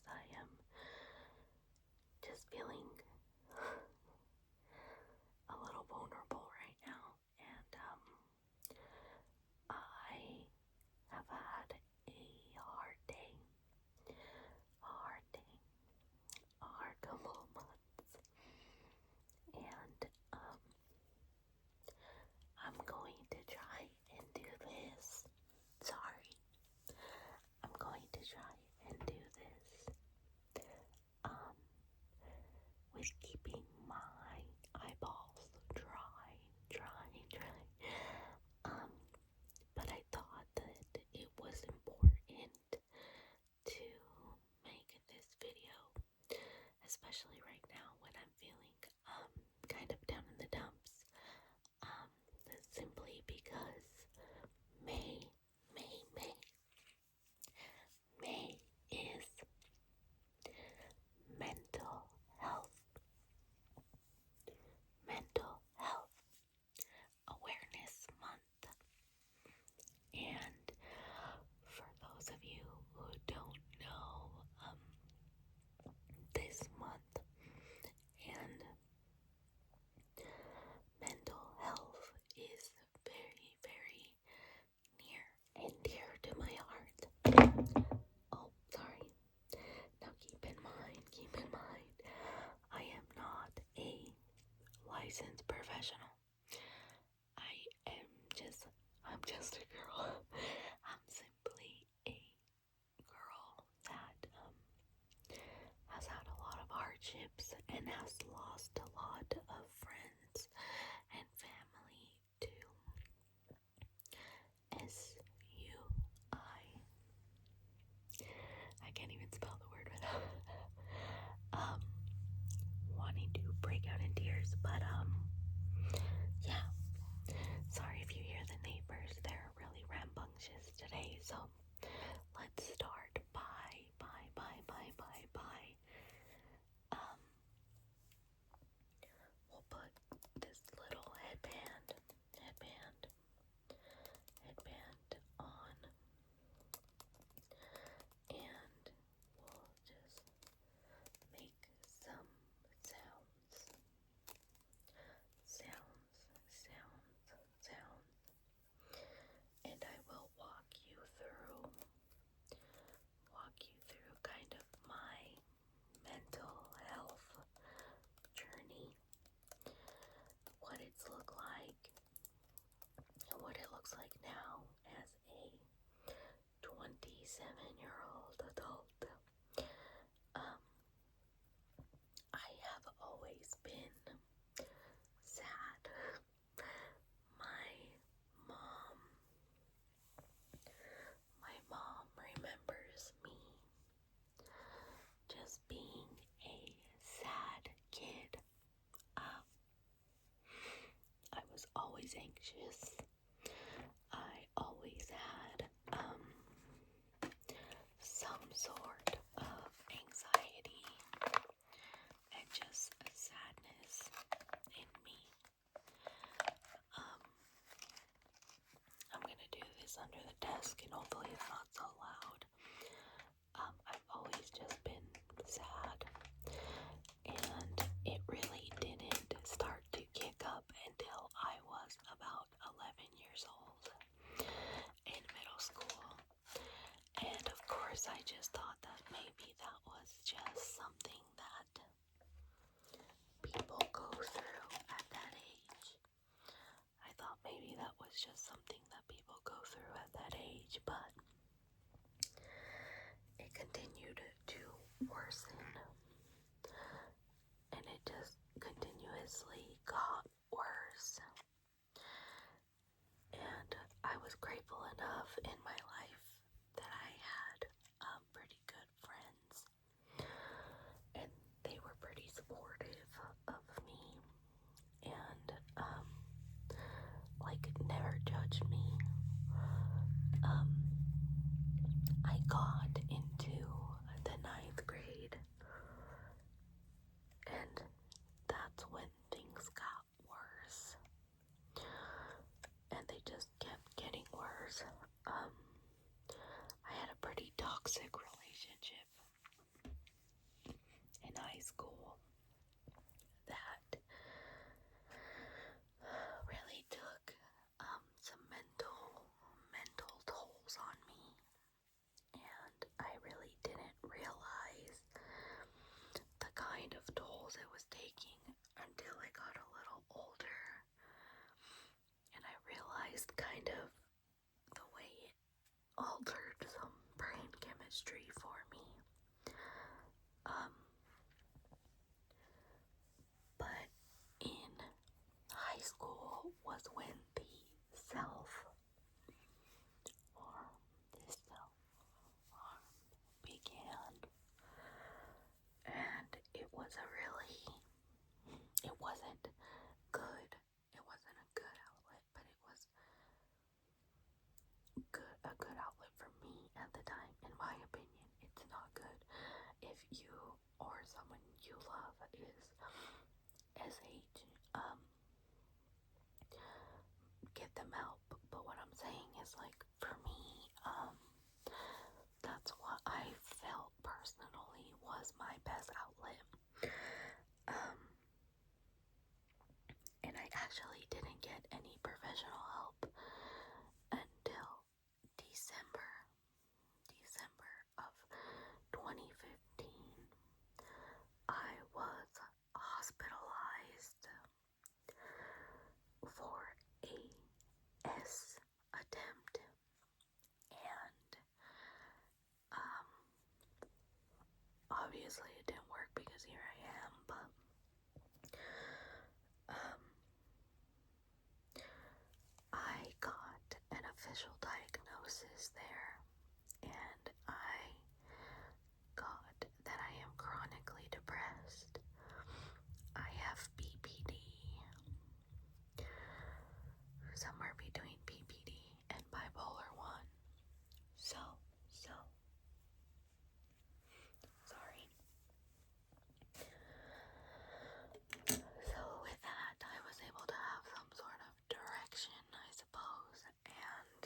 I am just feeling a little vulnerable right now, and I have had a hard day, a hard couple of months, and I'm going to try and do this. Sorry, I'm going to try and do this with keeping my eyeballs dry. But I thought that it was important to make this video, especially right now when I'm feeling kind of down in the dumps. Simply because May is mental health awareness month. And for those of you who don't know, this month and mental health is very, very near and dear to my heart. Oh, sorry. Now keep in mind, I am not a licensed professional. I'm just a girl. I'm simply a girl that has had a lot of hardships and has lost a lot of friends and family to SUI. I can't even spell the word without wanting to break out in tears, but yeah. Sorry if you hear the neighbors, they're really rambunctious today, so let's start by we'll put this little headband on, and we'll just make some sounds, and I will walk you through kind of my mental health journey, what it's looked like, and what it looks like now as a 27-year-old adult. I have always been sad. My mom remembers me just being a sad kid. I was always anxious. I always had some sort of anxiety and just a sadness in me. I'm gonna do this under the desk and hopefully it's not so loud. I've always just been sad, and it really didn't start to kick up until I was about 11 years old in middle school. And of course I just thought that maybe that was just something that people go through at that age. I thought maybe that was just something that people go through at that age, but it continued to worsen, and it just continuously got worse. And I was grateful enough in my life that I had pretty good friends, and they were pretty supportive of me, and never judged me. I got into the 9th grade, and that's when things got worse, and they just kept getting worse. I had a pretty toxic relationship was when the self-harm began, and it wasn't good. It wasn't a good outlet, but it was a good outlet for me at the time. In my opinion, it's not good if you or someone you love is SH. Get them help. But what I'm saying is, like, for me, that's what I felt personally was my best outlet. And I actually didn't get any professional help until December of 2015. I was hospitalized for a S attempt, and obviously it didn't work because here I am, but I got an official diagnosis there, and I got that I am chronically depressed. I have BPD, somewhere between BPD and bipolar 1. So, sorry. So with that, I was able to have some sort of direction, I suppose, and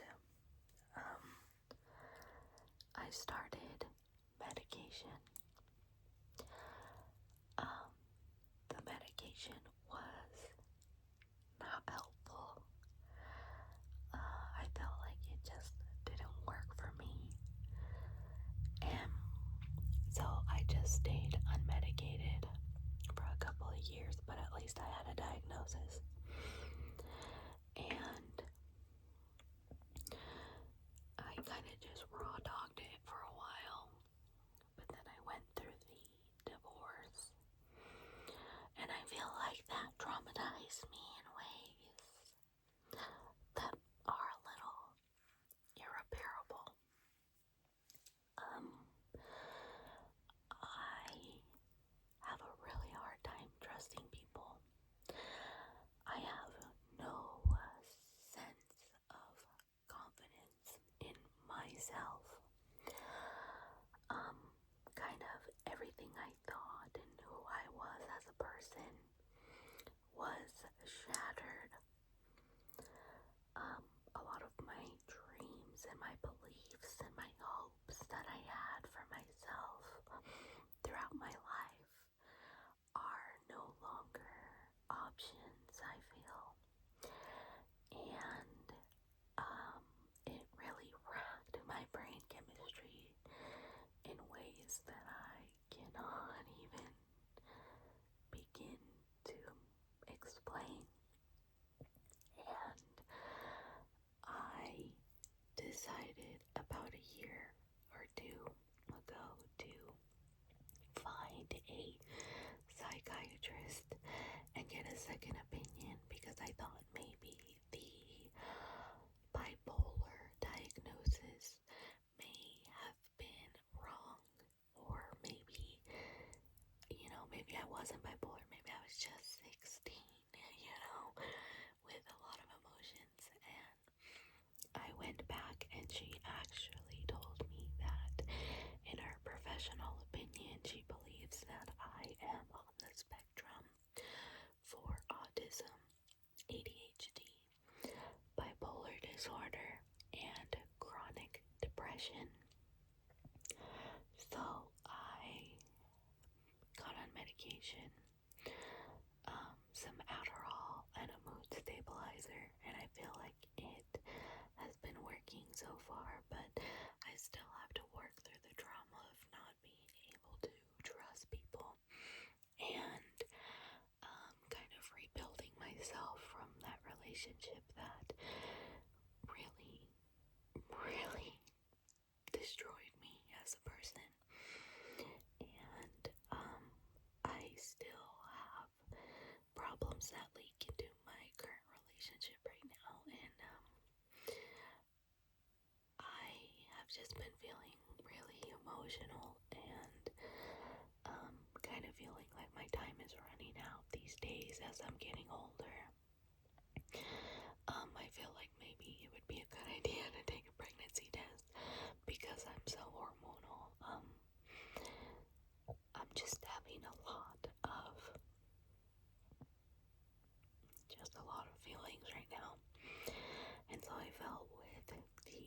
I started medication. The medication was not helpful. I felt like it just didn't work for me, and so I just stayed unmedicated for a couple of years, but at least I had a diagnosis. And I kind of just raw dogged it for a while, but then I went through the divorce, and I feel like that traumatized me in ways that are a little irreparable. I have a really hard time trusting people. I have no sense of confidence in myself. Kind of everything I thought and who I was as a person was shattered. A lot of my dreams and my beliefs and my hopes that I had for myself throughout my life are no longer options, I feel. And it really wrecked my brain chemistry in ways that I cannot even begin to explain. And I decided about a year or two ago to find a psychiatrist and get a second opinion, because I thought maybe the bipolar diagnosis may have been wrong, or maybe I wasn't bipolar, maybe I was just 16, with a lot of emotions. And I went back, and she actually told me that in her professional opinion, she believes that I am on the spectrum for autism, ADHD, bipolar disorder, and chronic depression. So I got on medication, some Adderall and a mood stabilizer, and I feel like it has been working so far, but I still have to work through the trauma of not being able to trust people, and kind of rebuilding myself from that relationship that really, really destroyed me as a person. And I still have problems that leak into my current relationship just been feeling really emotional and kind of feeling like my time is running out these days as I'm getting older. I feel like maybe it would be a good idea to take a pregnancy test because I'm so hormonal. I'm just having a lot of feelings right now. And so I felt with the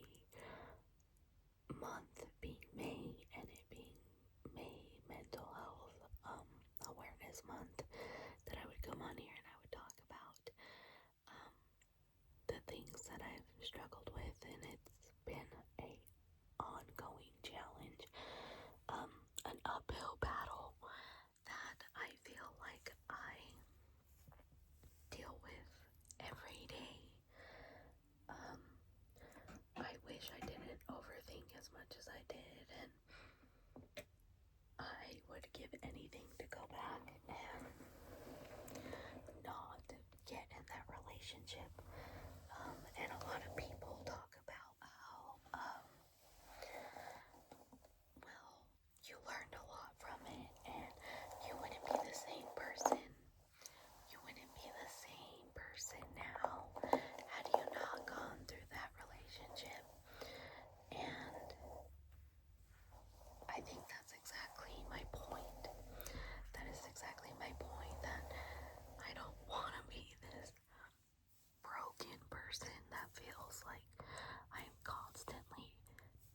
month being May and it being May Mental Health Awareness Month that I would come on here and I would talk about the things that I've struggled with, and it's been a ongoing challenge, an uphill battle that I feel like I deal with every day. I wish I didn't overthink as much as I did, and I would give anything to go back and not get in that relationship. And a lot of people talk about how, well, you learned a lot from it, and you wouldn't be the same person. You wouldn't be the same person now had you not gone through that relationship. And I think that's exactly my point. That is exactly my point, that I don't want to be this broken person that feels like I'm constantly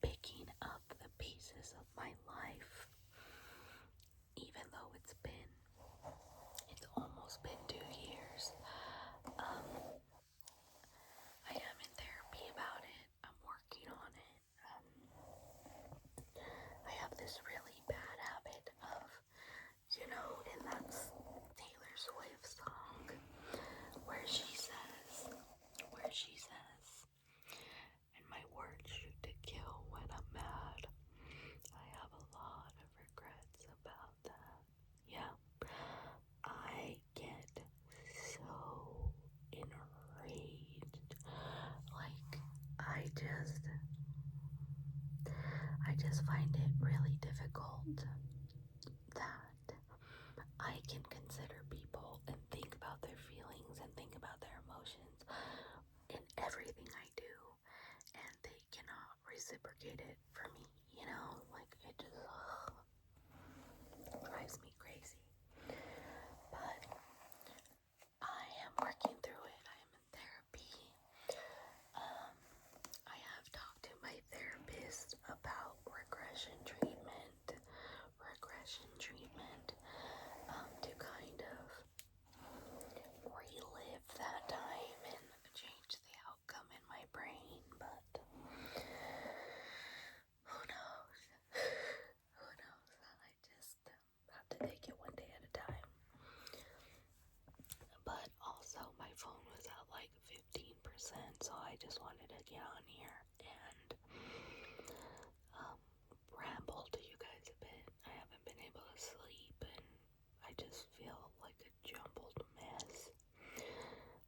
picking up the pieces of my life, even though it's almost been 2 years. I am in therapy about it. I'm working on it. I have this really bad habit of, and that's Taylor Swift's song, where she says, and my words shoot to kill when I'm mad. I have a lot of regrets about that. Yeah, I get so enraged. Like, I just find it really difficult that I can consider people and think about their feelings and think about their emotions in everything I do, and they cannot reciprocate it for me, like it just drives me crazy. But I am working through it. I am in therapy. I have talked to my therapist about regression treatment, to kind of relive that time and change the outcome in my brain, but who knows? Who knows? I just have to take it one day at a time. But also my phone was at like 15%, so I just wanted to get on here and ramble to you guys a bit. I haven't been able to sleep and I just feel like a jumbled mess.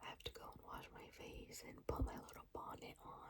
I have to go and wash my face and put my little bonnet on